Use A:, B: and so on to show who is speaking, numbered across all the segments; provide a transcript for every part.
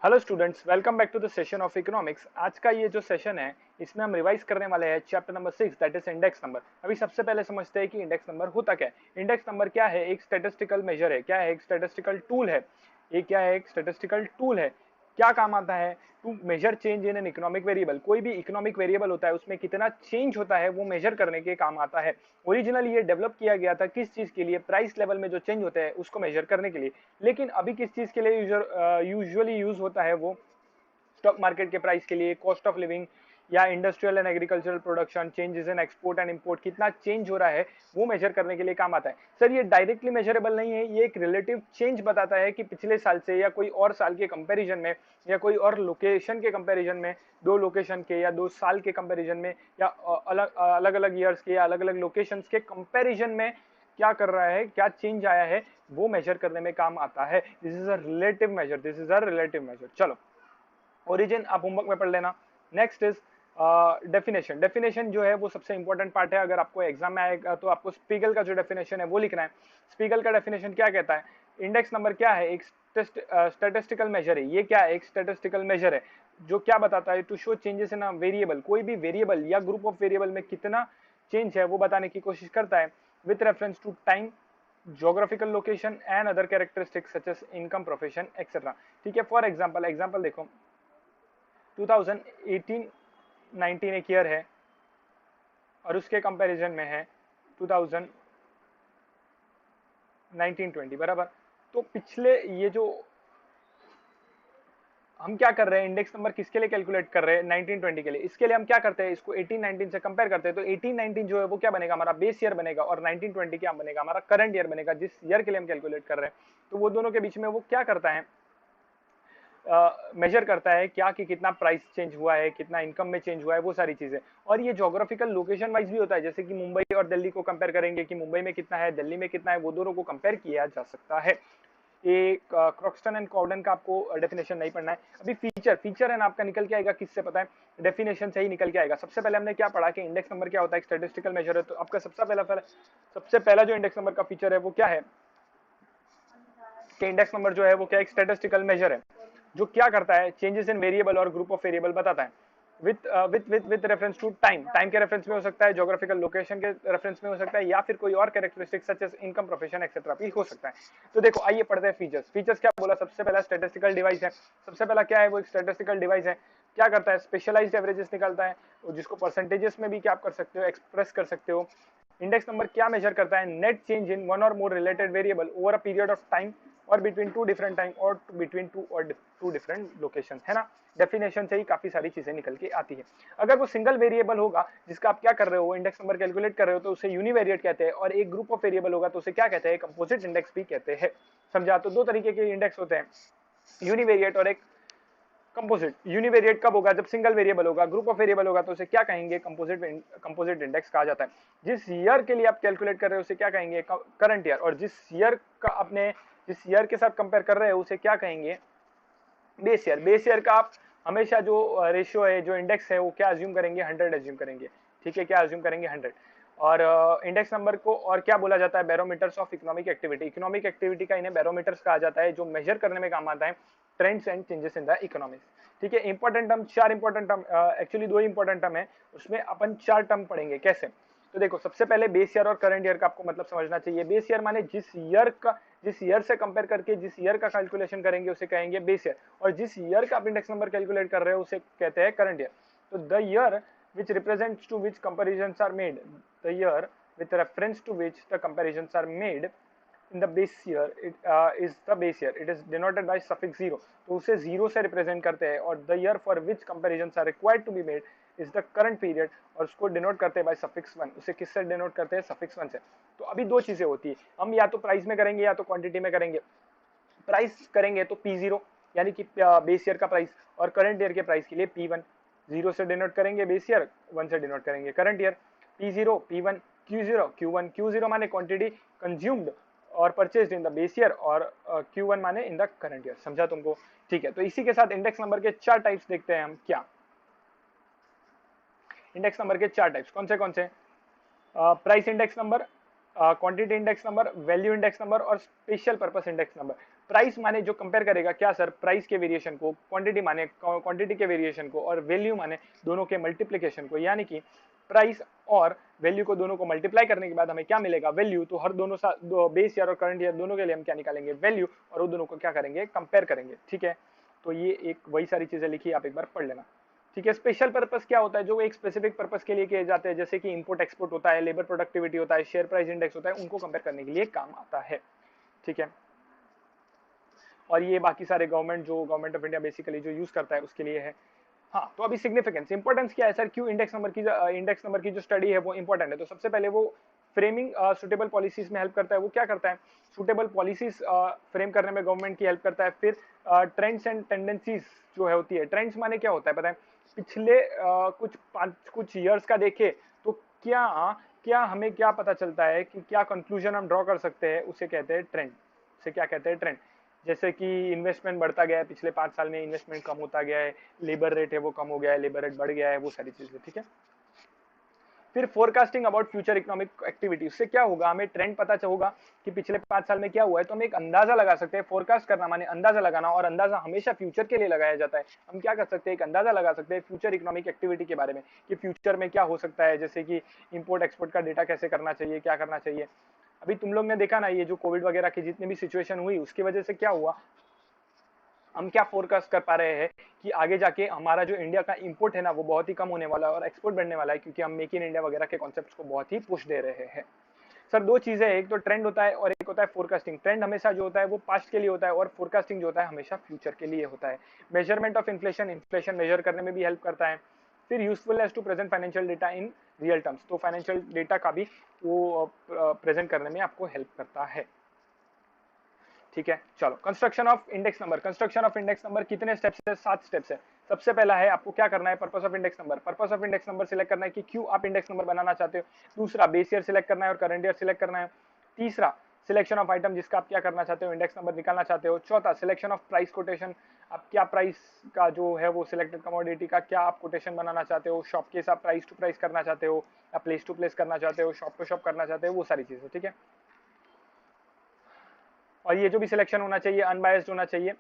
A: Hello students, welcome back to the session of economics. आज का ये जो सेशन है इसमें हम रिवाइज करने वाले हैं chapter number 6, that is index number. अभी सबसे पहले समझते हैं कि इंडेक्स नंबर होता क्या है। इंडेक्स नंबर क्या है? एक स्टैटिस्टिकल मेजर है। क्या है? एक स्टैटिस्टिकल टूल है। ये क्या है? एक स्टैटिस्टिकल टूल है। क्या काम आता है? To measure change in an economic variable. कोई भी इकोनॉमिक वेरिएबल होता है उसमें कितना चेंज होता है वो मेजर करने के काम आता है। ओरिजिनली ये डेवलप किया गया था किस चीज के लिए? प्राइस लेवल में जो चेंज होते हैं उसको मेजर करने के लिए। लेकिन अभी किस चीज के लिए यूजुअली यूज होता है? वो स्टॉक मार्केट के प्राइस के लिए, कॉस्ट ऑफ लिविंग या industrial and agricultural production, changes in export and import, कितना चेंज हो रहा है वो मेजर करने के लिए काम आता है। सर ये डायरेक्टली मेजरेबल नहीं है, ये एक रिलेटिव चेंज बताता है कि पिछले साल से या कोई और साल के कंपैरिजन में या कोई और लोकेशन के कंपैरिजन में, दो लोकेशन के या 2 साल के कंपैरिजन में या अलग अलग अलग ईयर्स के या अलग अलग लोकेशंस के कंपैरिजन में क्या कर रहा है, क्या चेंज आया है वो मेजर करने में काम आता है। This is a relative major, this is a relative major. चलो, ओरिजिन आप होमवर्क में पढ़ लेना। Next is definition. डेफिनेशन जो है वो सबसे इंपॉर्टेंट पार्ट है। अगर आपको एग्जाम में आएगा तो आपको स्पीगल का जो डेफिनेशन है वो लिखना है। स्पीगल का डेफिनेशन क्या कहता है? इंडेक्स नंबर क्या है? एक स्टैटिस्टिकल मेजर है। ये क्या है? एक स्टैटिस्टिकल मेजर है जो क्या बताता है? To show changes in a variable. कोई भी वेरिएबल या ग्रुप ऑफ वेरिएबल में कितना चेंज है वो बताने की कोशिश करता है with reference to time, geographical location and other characteristics such as income, profession, etc. ठीक है। फॉर एग्जाम्पल देखो, 2018-19 एक ईयर है और उसके कंपैरिजन में है 2019-20 बराबर। तो पिछले ये जो हम क्या कर रहे हैं, इंडेक्स नंबर किसके लिए कैलकुलेट कर रहे हैं? 1920 के लिए। इसके लिए हम क्या करते हैं, इसको 1819 से कंपेयर करते हैं। तो 1819 जो है वो क्या बनेगा? हमारा बेस ईयर बनेगा। और 1920 क्या बनेगा? हमारा करंट ईयर बनेगा, जिस ईयर के लिए हम कैलकुलेट कर रहे हैं। तो वो दोनों के बीच में वो क्या करता है? मेजर करता है क्या कि कितना प्राइस चेंज हुआ है, कितना इनकम में चेंज हुआ है, वो सारी चीजें। और ये ज्योग्राफिकल लोकेशन वाइज भी होता है, जैसे कि मुंबई और दिल्ली को कंपेयर करेंगे कि मुंबई में कितना है, दिल्ली में कितना है, वो दोनों को कंपेयर किया जा सकता है। एक क्रॉक्सटन एंड कॉर्डन का आपको डेफिनेशन नहीं पढ़ना है अभी। फीचर एंड आपका निकल के आएगा किससे पता है? डेफिनेशन से ही निकल के आएगा। सबसे पहले हमने क्या पढ़ा कि इंडेक्स नंबर क्या होता है? स्टैटिस्टिकल मेजर है। तो आपका सबसे पहला जो इंडेक्स नंबर का फीचर है वो क्या है कि इंडेक्स नंबर जो है वो क्या एक स्टैटिस्टिकल मेजर है जो क्या करता है? चेंजेस इन वेरिएबल और ग्रुप ऑफ वेरिएबल बताता है with reference to time. Time के रेफरेंस में हो सकता है, ज्योग्राफिकल लोकेशन के रेफरेंस में हो सकता है, या फिर कोई और characteristic such as income, profession etcetera भी हो सकता है। तो देखो आइए पढ़ते हैं फीचर्स। फीचर्स क्या बोला? सबसे पहला स्टैटिस्टिकल डिवाइस है। सबसे पहला क्या है? वो एक स्टैटिस्टिकल डिवाइस है। क्या करता है? स्पेशलाइज्ड एवरेजेस निकालता है, जिसको परसेंटेजेस में भी क्या कर सकते हो? एक्सप्रेस कर सकते हो। इंडेक्स नंबर क्या मेजर करता है? नेट चेंज इन वन और more related variable over a period of time और बिटवीन टू डिफरेंट टाइम और बिटवीन टू डिफरेंट लोकेशन, है ना। डेफिनेशन से ही काफी सारी चीजें निकल के आती है। अगर वो सिंगल वेरिएबल होगा जिसका आप क्या कर रहे हो, इंडेक्स नंबर कैलकुलेट कर रहे हो, तो उसे यूनिवेरिएट कहते हैं। और एक ग्रुप ऑफ वेरिएबल होगा तो उसे क्या कहते हैं? कंपोजिट इंडेक्स भी कहते हैं। समझा? तो दो तरीके के इंडेक्स होते हैं, यूनिवेरिएट और एक कंपोजिट। यूनिवेरिएट कब होगा? जब सिंगल वेरिएबल होगा। ग्रुप ऑफ वेरिएबल होगा तो उसे क्या कहेंगे? कंपोजिट इंडेक्स कहा जाता है। जिस ईयर के लिए आप कैलकुलेट कर रहे हो उसे क्या कहेंगे? Current year. और जिस ईयर के साथ कंपेयर कर रहे हो उसे क्या कहेंगे? Base year. बेस ईयर का आप हमेशा जो रेशियो है, जो इंडेक्स है, वो क्या अज्यूम करेंगे? 100 अज्यूम करेंगे। ठीक है, क्या अज्यूम करेंगे? 100। और इंडेक्स नंबर को और क्या बोला जाता है? Barometers of economic activity. Economic activity का इन्हें बैरोमीटर्स कहा जाता है, जो मेजर करने में काम आता है trends and changes in the economics. ठीक है। Important term, 4 important term, actually 2 important term है, उसमें अपन 4 टर्म पढ़ेंगे। कैसे? तो देखो, सबसे पहले बेस ईयर और करंट ईयर का आपको मतलब समझना चाहिए। बेस ईयर माने जिस ईयर से कंपेयर करके जिस ईयर का कैलकुलेशन करेंगे उसे कहेंगे बेस ईयर। और जिस ईयर का आप इंडेक्स नंबर कैलकुलेट कर रहे हो उसे कहते हैं करंट ईयर। तो the year which represents to which comparisons are made, the year with reference to which the comparisons are made in the base year, is the base year. It is denoted by suffix 0. तो उसे 0 से represent करते हैं। और the year for which comparisons are required to be made is the current period, और उसको denote करते हैं बाय सफिक्स 1। उसे किससे डिनोट करते हैं? सफिक्स 1 से। तो अभी दो चीजें होती है, हम या तो प्राइस में करेंगे या तो क्वांटिटी में करेंगे। प्राइस करेंगे तो P0 यानी कि बेस ईयर का प्राइस, और करंट ईयर के प्राइस के लिए P1। 0 से डिनोट करेंगे बेस ईयर, 1 से डिनोट करेंगे current year. P0 P1 Q0 Q1। Q0 माने क्वांटिटी कंज्यूम्ड और purchased in the base year, और Q1 माने इन द करंट ईयर। समझा तुमको? ठीक है। तो इसी के साथ इंडेक्स नंबर के 4 टाइप्स देखते हैं हम। क्या इंडेक्स नंबर के 4 टाइप्स कौन से? Price index number, quantity index number, value index number और special purpose index number. Price माने जो कंपेयर करेगा क्या सर, प्राइस के वेरिएशन को, क्वांटिटी माने क्वांटिटी के वेरिएशन को, और वैल्यू माने दोनों के मल्टीप्लिकेशन को, यानी कि प्राइस और वैल्यू को दोनों को मल्टीप्लाई करने के बाद हमें क्या मिलेगा, वैल्यू। तो हर दोनों बेस ईयर और करंट ईयर दोनों के लिए हम क्या निकालेंगे, वैल्यू, और वो दोनों को क्या करेंगे, कंपेयर करेंगे। ठीक है, तो ये एक वही सारी चीजें लिखी, आप एक बार पढ़ लेना। ठीक है, स्पेशल पर्पस क्या होता है, जो एक स्पेसिफिक पर्पस के लिए किए जाते हैं, जैसे कि इंपोर्ट एक्सपोर्ट होता है, लेबर प्रोडक्टिविटी होता है, शेयर प्राइस इंडेक्स होता है, उनको कंपेयर करने के लिए काम आता है। ठीक है, और ये बाकी सारे गवर्नमेंट ऑफ इंडिया बेसिकली जो यूज करता है उसके लिए है। हाँ, तो अभी सिग्निफिकेंस इंपॉर्टेंस क्या है सर, क्यों इंडेक्स नंबर की जो स्टडी है वो इंपॉर्टेंट है। तो सबसे पहले वो फ्रेमिंग सुटेबल पॉलिसीज में हेल्प करता है। वो क्या करता है, सुटेबल पॉलिसीज फ्रेम करने में गवर्नमेंट की हेल्प करता है। फिर ट्रेंड्स एंड टेंडेंसीज जो है होती है, ट्रेंड्स माने क्या होता है पता है, पिछले कुछ ईयर्स का देखे तो क्या क्या हमें क्या पता चलता है कि क्या कंक्लूजन हम ड्रॉ कर सकते हैं, उसे कहते हैं ट्रेंड। उसे क्या कहते हैं, ट्रेंड। जैसे कि इन्वेस्टमेंट बढ़ता गया है, पिछले 5 साल में इन्वेस्टमेंट कम होता गया है, लेबर रेट है वो कम हो गया है, लेबर रेट बढ़ गया है, वो सारी चीजें। ठीक है, फिर forecasting about future economic activity, उससे क्या होगा, हमें ट्रेंड पता होगा कि पिछले 5 साल में क्या हुआ है, तो हम एक अंदाजा लगा सकते हैं। फोरकास्ट करना माने अंदाजा लगाना, और अंदाजा हमेशा फ्यूचर के लिए लगाया जाता है। हम क्या कर सकते हैं, एक अंदाजा लगा सकते हैं फ्यूचर इकोनॉमिक एक्टिविटी के बारे में, कि फ्यूचर में क्या हो सकता है, जैसे कि इंपोर्ट एक्सपोर्ट का डेटा कैसे करना चाहिए, क्या करना चाहिए। अभी तुम लोग ने देखा ना, ये जो कोविड वगैरह की जितनी भी सिचुएशन हुई, उसकी वजह से क्या हुआ, हम क्या फोरकास्ट कर पा रहे हैं कि आगे जाके हमारा जो इंडिया का इंपोर्ट है ना, वो बहुत ही कम होने वाला है और एक्सपोर्ट बढ़ने वाला है, क्योंकि हम मेक इन इंडिया वगैरह के कॉन्सेप्ट्स को बहुत ही पुश दे रहे हैं। सर दो चीजें हैं, एक तो ट्रेंड होता है और एक होता है फोरकास्टिंग। ट्रेंड हमेशा जो होता है वो पास्ट के लिए होता है, और फोरकास्टिंग जो होता है हमेशा फ्यूचर के लिए होता है। Measurement of inflation, inflation measure करने में भी हेल्प करता है। फिर usefulness to present financial data in real terms, तो फाइनेंशियल डेटा का भी वो प्रेजेंट करने में आपको हेल्प करता है। ठीक है, चलो construction of index number. Construction of index number कितने स्टेप्स है, 7 स्टेप्स है। सबसे पहला है आपको क्या करना है, purpose of index number. Purpose of index number select करना है कि क्यों आप इंडेक्स नंबर बनाना चाहते हो। दूसरा, बेस ईयर सिलेक्ट करना है और करंट ईयर सिलेक्ट करना है। तीसरा, सिलेक्शन ऑफ आइटम जिसका आप क्या करना चाहते हो, इंडेक्स नंबर निकालना चाहते हो। चौथा, सिलेक्शन ऑफ प्राइस कोटेशन, आप क्या प्राइस का जो है वो सिलेक्टेड कमोडिटी का क्या आप कोटेशन बनाना चाहते हो, शॉप के साथ प्राइस टू प्राइस करना चाहते हो, या प्लेस टू प्लेस करना चाहते हो, शॉप टू शॉप करना चाहते हो, वो सारी चीजें। ठीक है, और ये जो भी सिलेक्शन होना चाहिए अनबायस्ड होना चाहिए।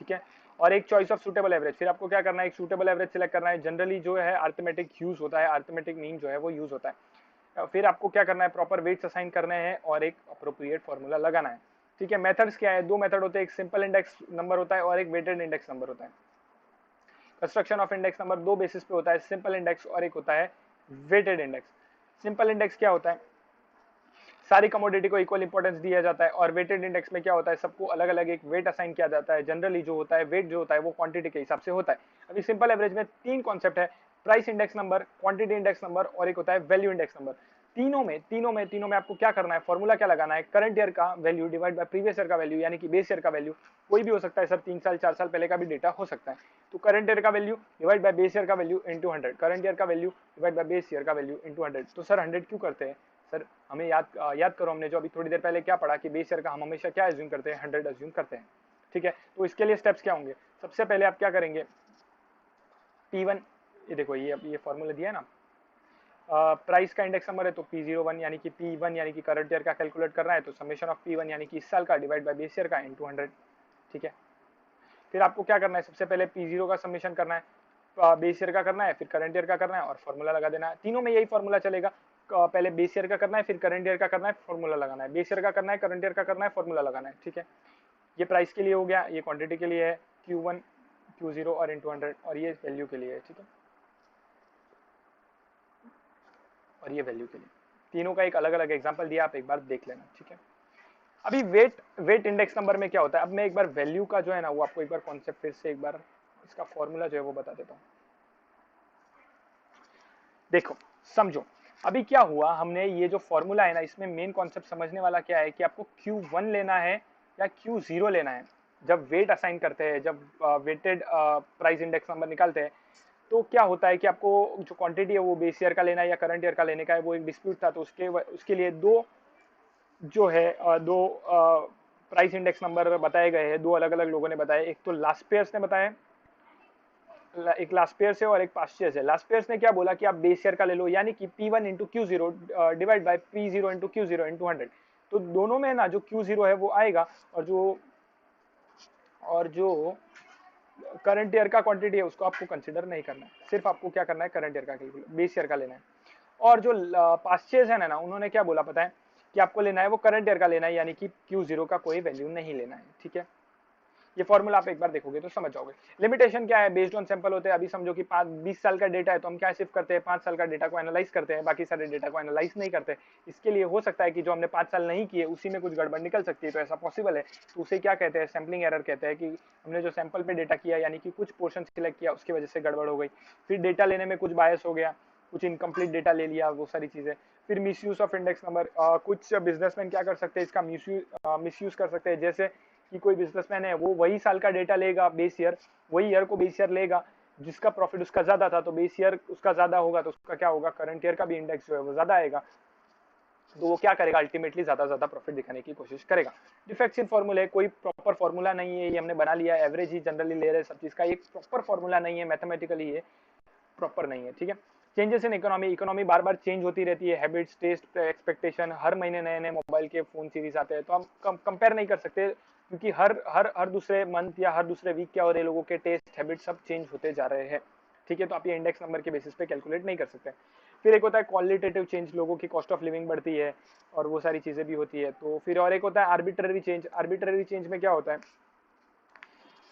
A: ठीक है, और एक चॉइस ऑफ सूटेबल एवरेज। फिर आपको क्या करना है, एक सूटेबल एवरेज सिलेक्ट करना है। जनरली जो है अर्थमेटिक यूज होता है, अर्थमेटिक मीन जो है वो यूज होता है। फिर आपको क्या करना है, प्रॉपर वेट्स असाइन करने हैं और एक अप्रोप्रिएट फॉर्मूला लगाना है। ठीक है, मेथड्स क्या है, दो मेथड होते हैं, एक सिंपल इंडेक्स नंबर होता है और एक वेटेड इंडेक्स नंबर होता है। कंस्ट्रक्शन ऑफ इंडेक्स नंबर दो बेसिस पे होता है, सिंपल इंडेक्स और एक होता है वेटेड इंडेक्स। सिंपल इंडेक्स क्या होता है, सारी कमोडिटी को इक्वल इंपॉर्टेंस दिया जाता है, और वेटेड इंडेक्स में क्या होता है, सबको अलग अलग एक वेट असाइन किया जाता है। जनरली जो होता है वेट जो होता है वो क्वांटिटी के हिसाब से होता है। अभी सिंपल एवरेज में 3 कॉन्सेप्ट है, price index number, quantity index number और एक होता है वैल्यू इंडेक्स नंबर। तीनों में आपको क्या करना है, फॉर्मूला क्या लगाना है, करंट ईयर का value divide by previous year का वैल्यू, यानी कि बेस ईयर का वैल्यू। कोई भी हो सकता है सर, 3 साल 4 साल पहले का भी डेटा हो सकता है। तो करंट ईयर का value divide by base year का वैल्यू इंटू 100, करंट ईयर का value divide by base year का वैल्यू इंटू 100। तो सर 100 क्यों करते हैं सर, हमें याद करो, हमने जो अभी थोड़ी देर पहले क्या पढ़ा कि बेस ईयर का हम हमेशा क्या एज्यूम करते हैं, 100 एज्यूम करते हैं। ठीक है, तो इसके लिए स्टेप्स क्या होंगे, सबसे पहले आप क्या करेंगे, P1, ये देखो ये फॉर्मूला दिया है ना, प्राइस का इंडेक्स नंबर है तो P01 यानी कि P1 यानी कि करंट ईयर का कैलकुलेट करना है, तो समेशन ऑफ P1 यानी कि इस साल का डिवाइड बाय बेस ईयर का इनटू 100। ठीक है, फिर आपको क्या करना है, सबसे पहले P0 का समेशन करना है, बेस ईयर का करना है, फिर करंट ईयर का करना है और फॉर्मूला लगा देना है। तीनों में यही फॉर्मूला चलेगा, पहले बेस ईयर का करना है, फिर करंट ईयर का करना है, फॉर्मूला लगाना है, बेस ईयर का करना है, करंट ईयर का करना है, फॉर्मूला लगाना है। ठीक है, ये प्राइस के लिए हो गया, ये क्वांटिटी के लिए है Q1 Q0 और इंटू 100, और ये वैल्यू के लिए है। ठीक है, और ये वैल्यू के लिए, तीनों का एक अलग अलग एग्जांपल दिया, आप एक बार देख लेना। ठीक है, अभी वेट इंडेक्स नंबर में क्या होता है, अब मैं एक बार वैल्यू का जो है ना वो आपको एक बार कॉन्सेप्ट फिर से एक बार इसका फॉर्मूला जो है वो बता देता हूँ। देखो समझो, अभी क्या हुआ, हमने ये जो फॉर्मूला है ना, इसमें मेन कॉन्सेप्ट समझने वाला क्या है कि आपको Q1 लेना है या Q0 लेना है। जब वेट असाइन करते हैं, जब वेटेड प्राइस इंडेक्स नंबर निकालते हैं, तो क्या होता है कि आपको जो क्वांटिटी है वो बेस ईयर का लेना है या करंट ईयर का लेने का है, वो एक डिस्प्यूट था। तो उसके लिए दो जो है दो प्राइस इंडेक्स नंबर बताए गए हैं, दो अलग अलग लोगों ने बताए, एक तो लास्ट पेयर्स ने बताया, एक लास्ट पेयर से और एक पास्ट ईयर से। लास्ट पेयर्स ने क्या बोला कि आप बेस ईयर का ले लो, यानी कि P1 into Q0 divide by P0 into Q0 into 100। तो दोनों में ना जो Q0 है वो आएगा, और जो और जो करंट ईयर का क्वांटिटी है उसको आपको कंसिडर नहीं करना है, सिर्फ आपको क्या करना है करंट ईयर का कैलकुलेट बेस ईयर का लेना है। और जो पास्चेज है ना उन्होंने क्या बोला पता है कि आपको लेना है वो करंट ईयर का लेना है, यानी कि Q0 का कोई वैल्यू नहीं लेना है, ठीक है। ये फॉर्मूला आप एक बार देखोगे तो समझ जाओगे। लिमिटेशन क्या है, बेस्ड ऑन सैंपल होते हैं। अभी समझो कि 20 साल का डेटा है तो हम क्या शिफ्ट करते हैं 5 साल का डेटा को एनालाइज करते हैं, बाकी सारे डेटा को एनालाइज नहीं करते। इसके लिए हो सकता है कि जो हमने 5 साल नहीं किए उसी में कुछ गड़बड़ निकल सकती है, तो ऐसा पॉसिबल है। तो उसे क्या कहते हैं, सैम्पलिंग एरर कहते हैं, कि हमने जो सैंपल पे डेटा किया यानी कि कुछ पोर्शन सिलेक्ट किया उसकी वजह से गड़बड़ हो गई, फिर डेटा लेने में कुछ बायस हो गया, कुछ इनकम्प्लीट डेटा ले लिया, वो सारी चीजें। फिर मिसयूज ऑफ इंडेक्स नंबर, कुछ बिजनेसमैन क्या कर सकते हैं इसका मिसयूज कर सकते हैं। जैसे कि कोई बिजनेसमैन है वो वही साल का डेटा लेगा बेस ईयर, वही ईयर को बेस ईयर लेगा, जिसका प्रॉफिट उसका ज्यादा था तो बेस ईयर उसका ज्यादा होगा तो उसका क्या होगा करंट ईयर का भी इंडेक्स जो है वो ज्यादा आएगा, तो वो क्या करेगा अल्टीमेटली ज्यादा प्रॉफिट दिखाने की कोशिश करेगा। डिफेक्ट्स इन फॉर्मूले, कोई प्रॉपर फॉर्मूला नहीं है, ये हमने बना लिया, एवरेज ही जनरली ले रहे हैं सब चीज का, एक प्रॉपर फॉर्मूला नहीं है, मैथमेटिकली ये प्रॉपर नहीं है, ठीक है। Changes in economy, economy bar bar change होती रहती है, हैबिट्स, टेस्ट, एक्सपेक्टेशन, हर महीने नए नए मोबाइल के फोन सीरीज आते हैं, तो हम कंपेयर नहीं कर सकते, क्योंकि हर हर हर दूसरे मंथ या हर दूसरे वीक क्या हो रहे हैं, लोगों के टेस्ट हैबिट सब चेंज होते जा रहे हैं, ठीक है। तो आप ये इंडेक्स नंबर के बेसिस पे कैलकुलेट नहीं कर सकते। फिर एक होता है क्वालिटेटिव चेंज, लोगों की कॉस्ट ऑफ लिविंग बढ़ती है और वो सारी चीजें भी होती है। तो फिर और एक होता है आर्बिट्ररी चेंज, आर्बिट्ररी चेंज में क्या होता है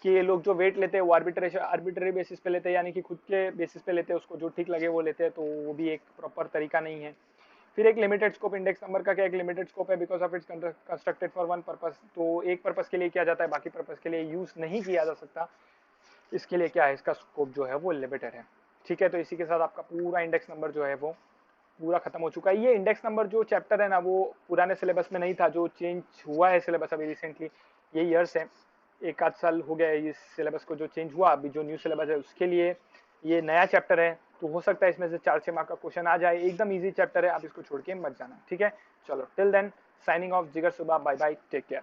A: कि ये लोग जो वेट लेते हैं वो आर्बिट्ररी बेसिस पे लेते हैं, यानी कि खुद के बेसिस पे लेते हैं, उसको जो ठीक लगे वो लेते हैं, तो वो भी एक प्रॉपर तरीका नहीं है। फिर एक लिमिटेड स्कोप, इंडेक्स नंबर का क्या एक लिमिटेड स्कोप है, because of its constructed for one purpose, तो एक पर्पस के लिए किया जाता है, बाकी पर्पस के लिए यूज नहीं किया जा सकता, इसके लिए क्या है इसका स्कोप जो है वो लिमिटेड है, ठीक है। तो इसी के साथ आपका पूरा इंडेक्स नंबर जो है वो पूरा खत्म हो चुका है। ये इंडेक्स नंबर जो चैप्टर है ना वो पुराने सिलेबस में नहीं था, जो चेंज हुआ है सिलेबस अभी रिसेंटली, ये ईयर्स है, एक आध साल हो गया है इस सिलेबस को जो चेंज हुआ, अभी जो न्यू सिलेबस है उसके लिए ये नया चैप्टर है, तो हो सकता है इसमें से 4-6 मार्क का क्वेश्चन आ जाए, एकदम इजी चैप्टर है, आप इसको छोड़ के मत जाना, ठीक है। चलो टिल देन साइनिंग ऑफ, जिगर सुबह, बाय बाय, टेक केयर।